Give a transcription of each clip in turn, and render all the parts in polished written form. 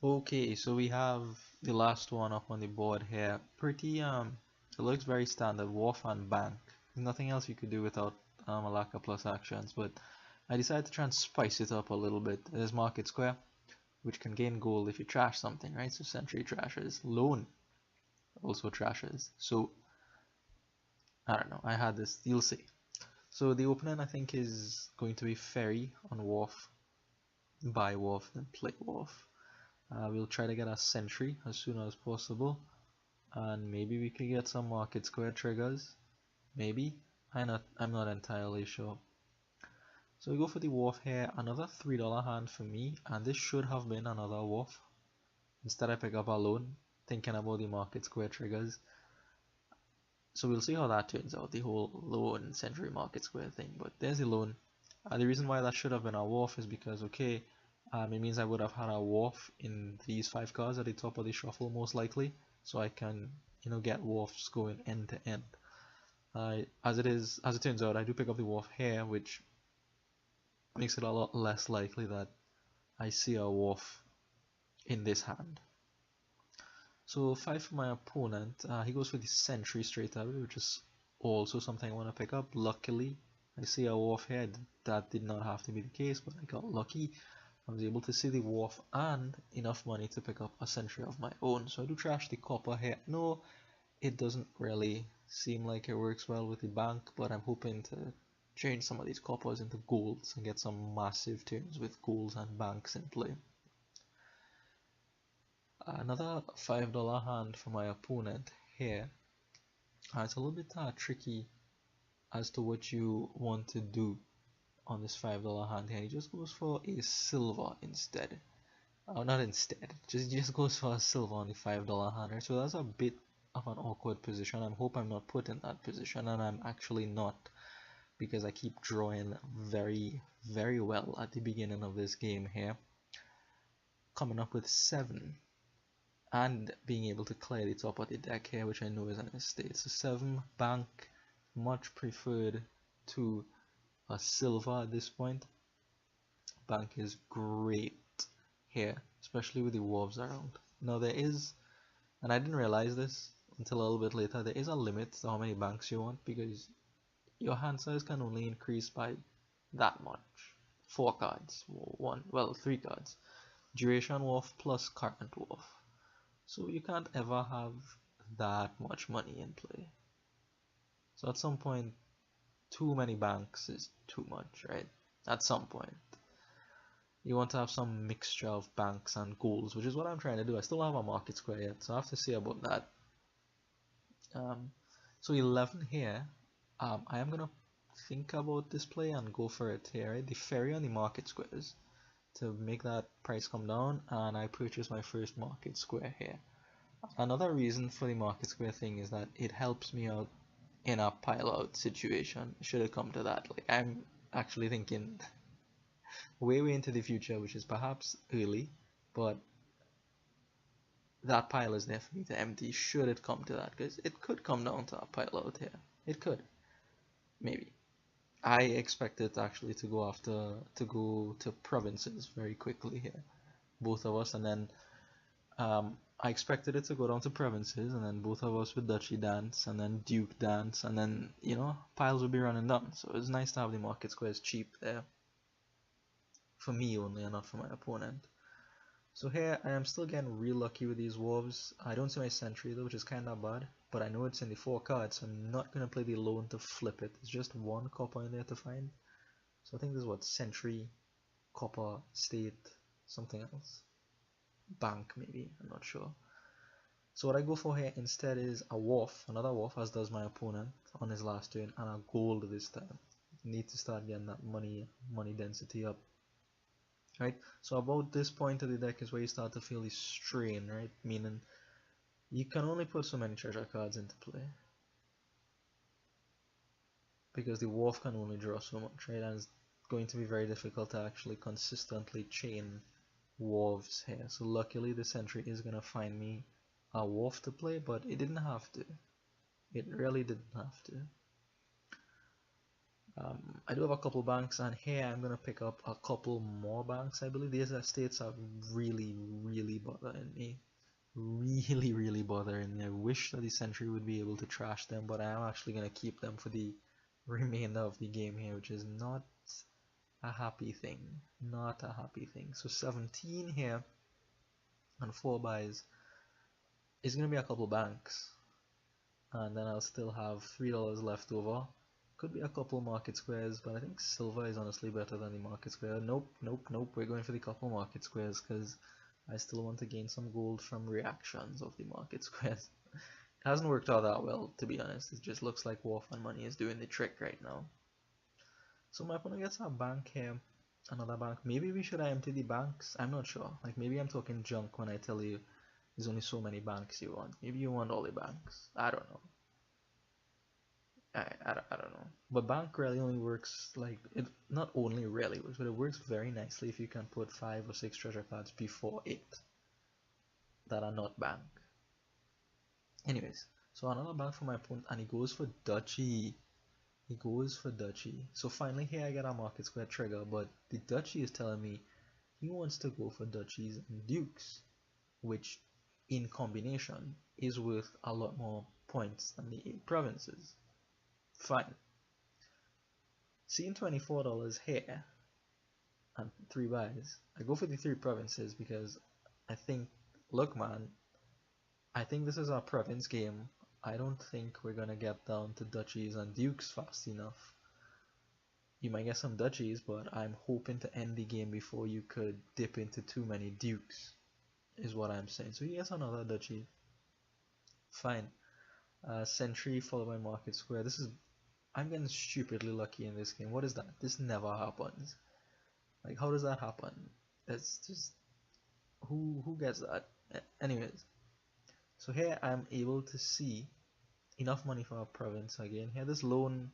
Okay, so we have the last one up on the board here. Pretty it looks very standard, wharf and bank. Nothing else you could do without a lack of plus actions, but I decided to try and spice it up a little bit. There's Market Square, which can gain gold if you trash something, right? So Century trashes. Loan also trashes. So I don't know, I had this, you'll see. So the opening I think is going to be Ferry on Wharf, buy Wharf, then play Wharf. We'll try to get a Sentry as soon as possible, and maybe we could get some Market Square triggers. Maybe. I'm not entirely sure. So we go for the Wharf here, another $3 hand for me, and this should have been another Wharf. Instead I pick up a loan, thinking about the Market Square triggers. So we'll see how that turns out, the whole loan Century Market Square thing, but there's the loan. The reason why that should have been a Wharf is because, okay, it means I would have had a Wharf in these 5 cards at the top of the shuffle most likely, so I can, get Wharfs going end to end. As it turns out, I do pick up the Wharf here, which makes it a lot less likely that I see a Wharf in this hand. So 5 for my opponent, he goes for the Sentry straight away, which is also something I want to pick up. Luckily, I see a Wharf here. That did not have to be the case, but I got lucky. I was able to see the Wharf and enough money to pick up a Sentry of my own. So I do trash the copper here. No, it doesn't really seem like it works well with the bank, but I'm hoping to change some of these coppers into golds and get some massive turns with golds and banks in play. Another $5 hand for my opponent here. It's a little bit tricky as to what you want to do on this $5 hand here. He just goes for a silver instead. Not instead, just goes for a silver on the $5 hand, right? So that's a bit of an awkward position. I hope I'm not put in that position, and I'm actually not, because I keep drawing very, very well at the beginning of this game here. Coming up with 7 and being able to clear the top of the deck here, which I know is an estate. So 7 bank, much preferred to a silver at this point. Bank is great here, especially with the wolves around. Now there is, and I didn't realize this until a little bit later, there is a limit to how many banks you want, because your hand size can only increase by that much. 4 cards, 3 cards. Duration Wolf plus current Wolf. So you can't ever have that much money in play. So at some point, too many banks is too much, right? At some point. You want to have some mixture of banks and golds, which is what I'm trying to do. I still don't have a Market Square yet, so I have to see about that. So 11 here. I am gonna think about this play and go for it here, right? The ferry on the Market Squares to make that price come down, and I purchase my first Market Square here. Another reason for the Market Square thing is that it helps me out in a pileout situation, should it come to that. Like, I'm actually thinking way into the future, which is perhaps early, but that pile is definitely to empty should it come to that, because it could come down to a pileout here. It could, maybe. I expect it actually to go to provinces very quickly here, both of us, and then I expected it to go down to provinces, and then both of us with Duchy dance, and then Duke dance, and then, piles would be running down. So it's nice to have the Market Squares cheap there. For me only, and not for my opponent. So here, I am still getting real lucky with these wolves. I don't see my Sentry though, which is kinda bad, but I know it's in the 4 cards, so I'm not gonna play the loan to flip it. It's just 1 copper in there to find. So I think this is what, Sentry, copper, state, something else. Bank maybe, I'm not sure. So what I go for here instead is a wharf, another wharf, as does my opponent on his last turn, and a gold this time. Need to start getting that money density up. Right, so about this point of the deck is where you start to feel the strain, right? Meaning you can only put so many treasure cards into play, because the wharf can only draw so much, right? And it's going to be very difficult to actually consistently chain wharves here. So luckily the Sentry is gonna find me a wharf to play, but it didn't have to. It really didn't have to. I do have a couple banks, and here I'm gonna pick up a couple more banks. I believe these estates are really really bothering me. Really bothering me. I wish that the Sentry would be able to trash them, but I am actually going to keep them for the remainder of the game here, which is not a happy thing. Not a happy thing. So 17 here and 4 buys is going to be a couple banks. And then I'll still have $3 left over. Could be a couple market squares, but I think silver is honestly better than the market square. Nope. We're going for the couple market squares because I still want to gain some gold from reactions of the market squares. It hasn't worked out that well, to be honest. It just looks like War Fund Money is doing the trick right now. So my opponent gets a bank here, another bank. Maybe we should empty the banks. I'm not sure. Like maybe I'm talking junk when I tell you there's only so many banks you want. Maybe you want all the banks. I don't know. I don't know. But bank really only works like it not only really works, but it works very nicely if you can put 5 or 6 treasure cards before it that are not bank. Anyways, so another bank for my opponent and he goes for Duchy. He goes for Duchy. So finally here I get a market square trigger, but the Duchy is telling me he wants to go for Duchies and Dukes, which in combination is worth a lot more points than the 8 provinces. Fine. Seeing $24 here and 3 buys, I go for the 3 provinces because I think, look man, I think this is our province game. I don't think we're gonna get down to Duchies and Dukes fast enough. You might get some Duchies, but I'm hoping to end the game before you could dip into too many Dukes, is what I'm saying. So he gets another Duchy. Fine. Sentry followed by Market Square. I'm getting stupidly lucky in this game. What is that? This never happens. Like, how does that happen? It's just, who gets that? Anyways, so here I'm able to see enough money for our province again. Here this loan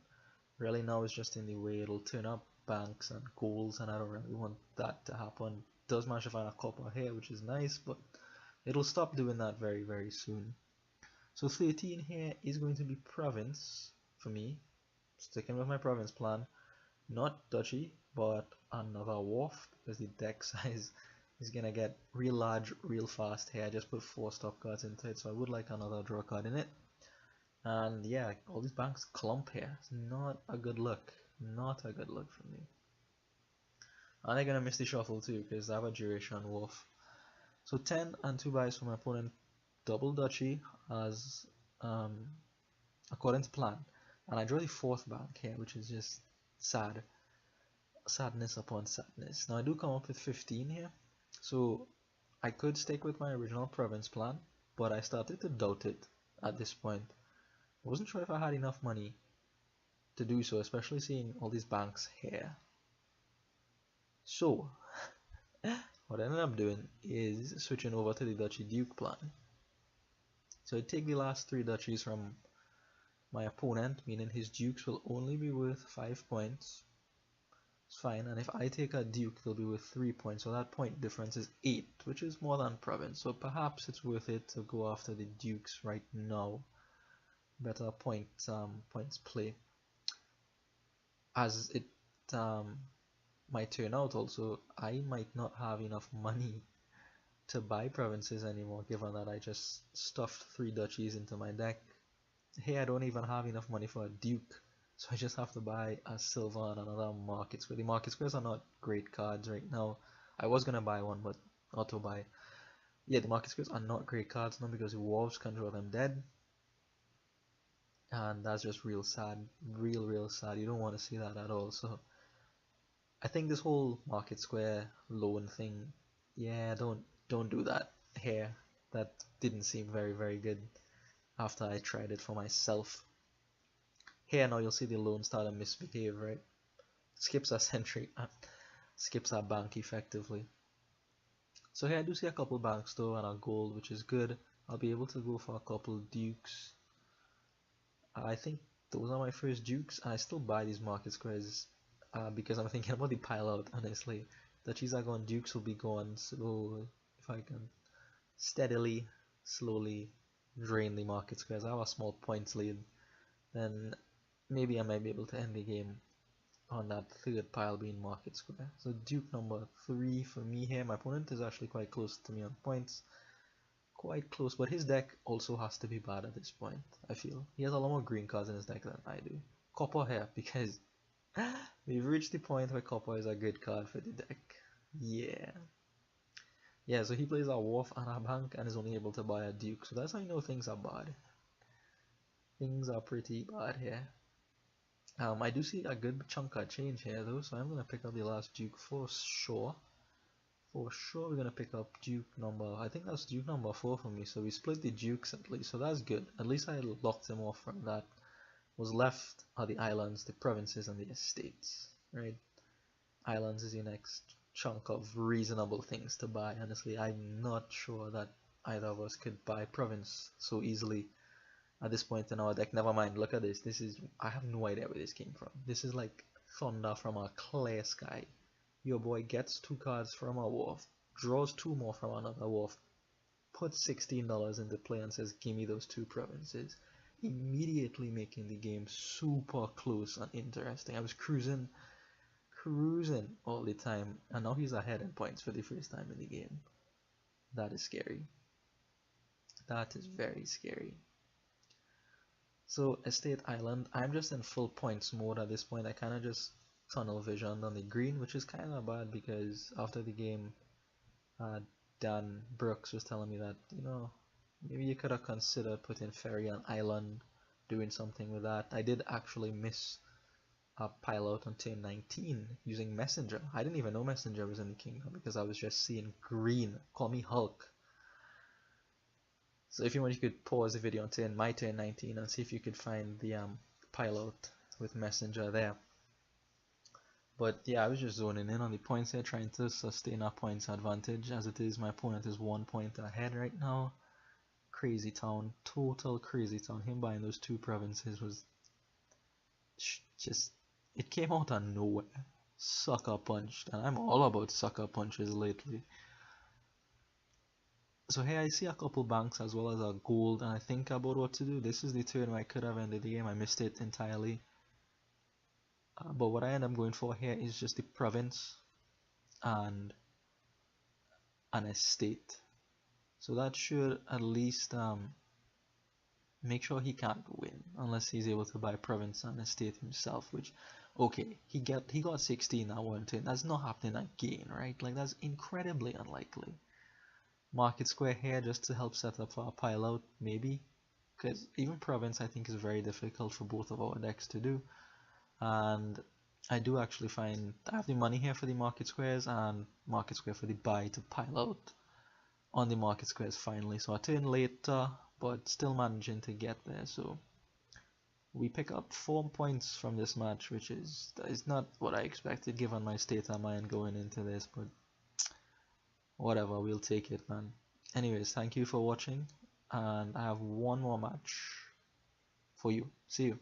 really now is just in the way. It'll turn up banks and goals, and I don't really want that to happen. Does manage to find a copper here, which is nice, but it'll stop doing that very soon. So 13 here is going to be province for me. Sticking with my province plan, not Duchy, but another wharf because the deck size is gonna get real large real fast here. I just put 4 stop cards into it, so I would like another draw card in it. And yeah, all these banks clump here. It's not a good look. Not a good look for me. And they're gonna miss the shuffle too because I have a duration wharf. So 10 and 2 buys for my opponent. Double Duchy as according to plan. And I draw the 4th bank here, which is just sad. Sadness upon sadness. Now I do come up with 15 here. So I could stick with my original province plan, but I started to doubt it at this point. I wasn't sure if I had enough money to do so, especially seeing all these banks here. So what I ended up doing is switching over to the Duchy Duke plan. So I take the last 3 duchies from my opponent, meaning his dukes will only be worth 5 points. It's fine, and if I take a duke, they'll be worth 3 points, so that point difference is 8, which is more than province, so perhaps it's worth it to go after the dukes right now. Better points play. As it might turn out also, I might not have enough money to buy provinces anymore, given that I just stuffed 3 duchies into my deck. Here I don't even have enough money for a duke, so I just have to buy a silver and another market square. The market squares are not great cards right now. I was gonna buy one, but auto buy. Yeah, the market squares are not great cards now because the wolves can draw them dead, and that's just real sad, real sad. You don't want to see that at all. So I think this whole market square loan thing, yeah, don't do that here. That didn't seem very good after I tried it for myself. Here now you'll see the loan start to misbehave, right? Skips our sentry, skips our bank effectively. So here I do see a couple banks though and a gold, which is good. I'll be able to go for a couple dukes. I think those are my first dukes, and I still buy these market squares because I'm thinking about the pileout, honestly. Duchies are gone, dukes will be gone, so if I can steadily, slowly drain the market squares, I have a small points lead, then maybe I might be able to end the game on that third pile being market square. So Duke number 3 for me here. My opponent is actually quite close to me on points. Quite close, but his deck also has to be bad at this point, I feel. He has a lot more green cards in his deck than I do. Copper here, because we've reached the point where copper is a good card for the deck. Yeah. Yeah, so he plays a Wharf and a Bank and is only able to buy a Duke, so that's how you know things are bad. Things are pretty bad here. I do see a good chunk of change here though, so I'm going to pick up the last Duke for sure. For sure we're going to pick up Duke number, I think that's Duke number 4 for me, so we split the Dukes at least, so that's good. At least I locked him off from that. Was left are the islands, the provinces, and the estates, right? Islands is your next chunk of reasonable things to buy. Honestly, I'm not sure that either of us could buy province so easily at this point in our deck. Never mind, look at this. This is, I have no idea where this came from. This is like thunder from a clear sky. Your boy gets 2 cards from a wharf, draws 2 more from another wharf, puts $16 into play and says, give me those 2 provinces. Immediately making the game super close and interesting. I was cruising all the time, and now he's ahead in points for the first time in the game. That is scary. That is very scary. So Estate Island, I'm just in full points mode at this point. I kind of just tunnel visioned on the green, which is kind of bad because after the game, Dan Brooks was telling me that, you know, maybe you could have considered putting Ferry on Island, doing something with that. I did actually miss a pileout on turn 19 using Messenger. I didn't even know Messenger was in the kingdom because I was just seeing green. Call me Hulk. So if you want, you could pause the video on my turn 19 and see if you could find the pileout with Messenger there. But yeah, I was just zoning in on the points here, trying to sustain our points advantage. As it is, my opponent is 1 point ahead right now. Crazy town, total crazy town. Him buying those 2 provinces was just, it came out of nowhere. Sucker punched, and I'm all about sucker punches lately. So here I see a couple banks as well as a gold, and I think about what to do. This is the turn where I could have ended the game. I missed it entirely. But what I end up going for here is just the province and an estate. So that should at least make sure he can't win unless he's able to buy province and estate himself, which, okay, he got 16 that one turn. That's not happening again, right? Like, that's incredibly unlikely. Market square here just to help set up for a pileout, maybe, because even province I think is very difficult for both of our decks to do. And I do actually find I have the money here for the market squares and market square for the buy to pileout on the market squares finally. So I turn later, but still managing to get there. So we pick up 4 points from this match, which is not what I expected given my state of mind going into this, but whatever, we'll take it, man. Anyways, thank you for watching, and I have one more match for you. See you.